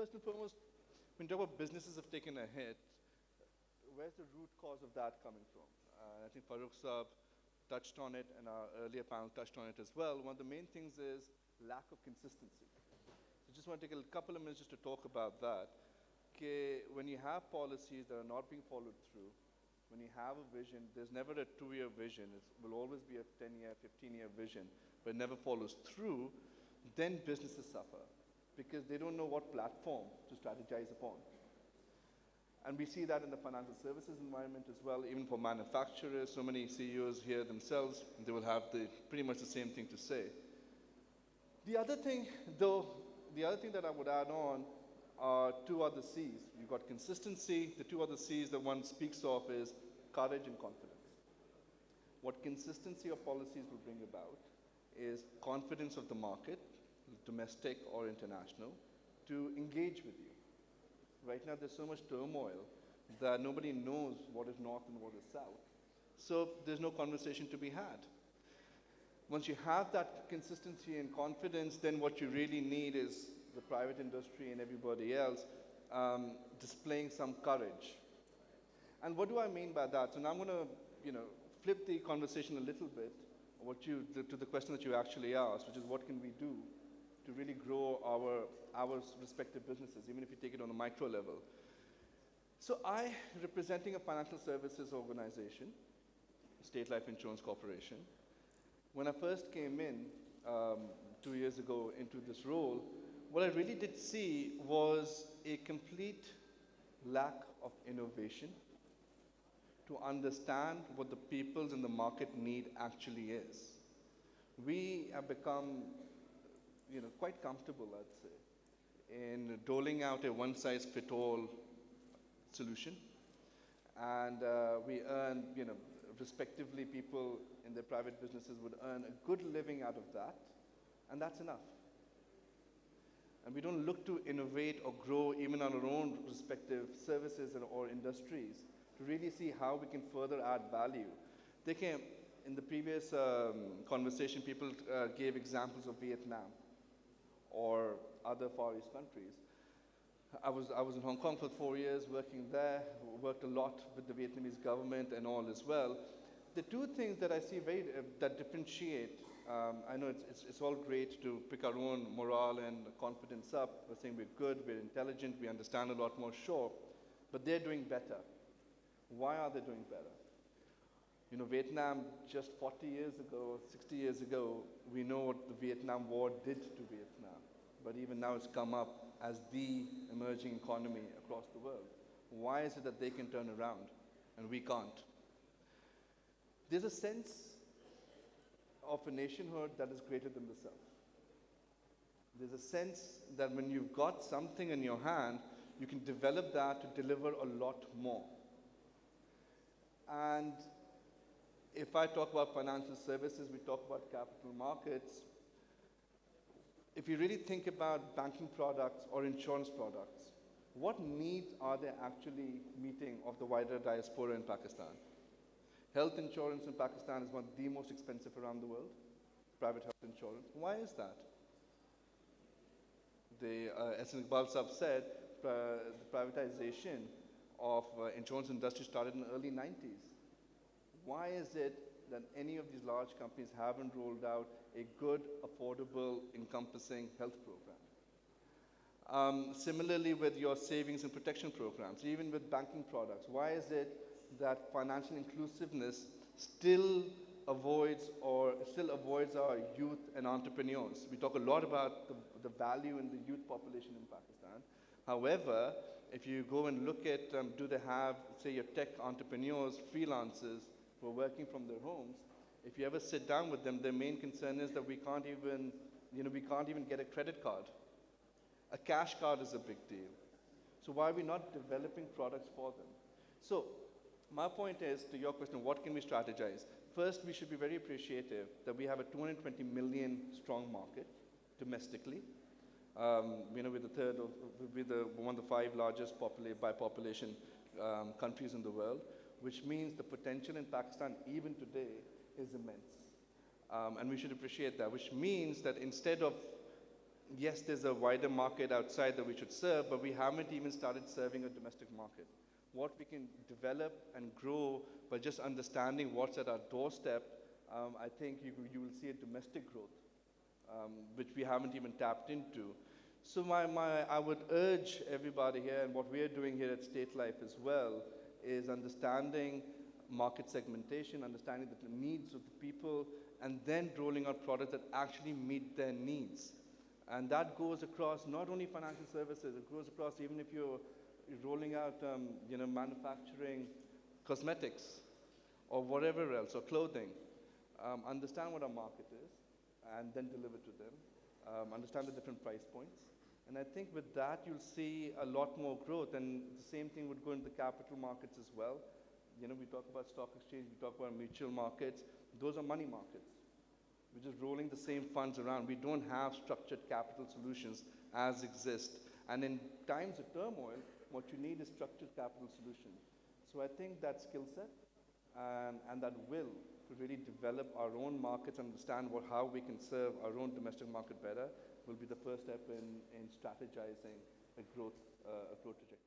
first and foremost, when you talk about businesses have taken a hit, where's the root cause of that coming from? I think Farooq Saab touched on it, and our earlier panel touched on it as well. One of the main things is lack of consistency. So just want to take a couple of minutes just to talk about that. Okay, when you have policies that are not being followed through, when you have a vision, there's never a 2-year vision. It will always be a 10-year, 15-year vision, but it never follows through, then businesses suffer because they don't know what platform to strategize upon. And we see that in the financial services environment as well, even for manufacturers. So many CEOs here themselves, they will have pretty much the same thing to say. The other thing, though, that I would add on are 2 other C's. You've got consistency. The 2 other C's that one speaks of is courage and confidence. What consistency of policies will bring about is confidence of the market, domestic or international, to engage with you. Right now, there's so much turmoil that nobody knows what is north and what is south. So there's no conversation to be had. Once you have that consistency and confidence, then what you really need is the private industry and everybody else displaying some courage. And what do I mean by that? So now I'm going to, flip the conversation a little bit to the question that you actually asked, which is what can we do to really grow our respective businesses, even if you take it on a micro level. So I, representing a financial services organization, State Life Insurance Corporation, when I first came in 2 years ago into this role, what I really did see was a complete lack of innovation to understand what the people's in the market need actually is. We have become quite comfortable, I'd say, in doling out a one-size-fits-all solution. And we earn, respectively, people in their private businesses would earn a good living out of that, and that's enough. And we don't look to innovate or grow even on our own respective services or industries to really see how we can further add value. In the previous conversation, people gave examples of Vietnam or other Far East countries. I was in Hong Kong for 4 years working there, worked a lot with the Vietnamese government and all as well. The 2 things that I see that differentiate, I know it's all great to pick our own morale and confidence up. We're saying we're good, we're intelligent, we understand a lot more, sure, but they're doing better. Why are they doing better? Vietnam just 40 years ago, 60 years ago, we know what the Vietnam War did to Vietnam. But even now it's come up as the emerging economy across the world. Why is it that they can turn around and we can't? There's a sense of a nationhood that is greater than the self. There's a sense that when you've got something in your hand, you can develop that to deliver a lot more. And if I talk about financial services, we talk about capital markets. If you really think about banking products or insurance products, what needs are they actually meeting of the wider diaspora in Pakistan? Health insurance in Pakistan is one of the most expensive around the world, private health insurance. Why is that? As Iqbal Saab said, the privatization of insurance industry started in the early 90s. Why is it that any of these large companies haven't rolled out a good, affordable, encompassing health program? Similarly with your savings and protection programs, even with banking products, why is it that financial inclusiveness still avoids our youth and entrepreneurs? We talk a lot about the value in the youth population in Pakistan. However, if you go and look at, do they have, say, your tech entrepreneurs, freelancers who are working from their homes, if you ever sit down with them, their main concern is that we can't even get a credit card. A cash card is a big deal. So why are we not developing products for them? So my point is, to your question, what can we strategize? First, we should be very appreciative that we have a 220 million strong market domestically. We're one of the 5 largest by population countries in the world, which means the potential in Pakistan even today is immense. And we should appreciate that, which means that instead of yes, there's a wider market outside that we should serve, but we haven't even started serving a domestic market. What we can develop and grow by just understanding what's at our doorstep, I think you will see a domestic growth, which we haven't even tapped into. So I would urge everybody here, and what we are doing here at State Life as well, is understanding market segmentation, understanding the needs of the people, and then rolling out products that actually meet their needs. And that goes across not only financial services, it goes across even if you're rolling out manufacturing cosmetics or whatever else, or clothing. Understand what our market is and then deliver to them. Understand the different price points. And I think with that, you'll see a lot more growth. And the same thing would go into the capital markets as well. We talk about stock exchange, we talk about mutual markets. Those are money markets. We're just rolling the same funds around. We don't have structured capital solutions as exist. And in times of turmoil, what you need is structured capital solutions. So I think that skill set and that will to really develop our own markets, understand how we can serve our own domestic market better, will be the first step in strategizing a growth trajectory.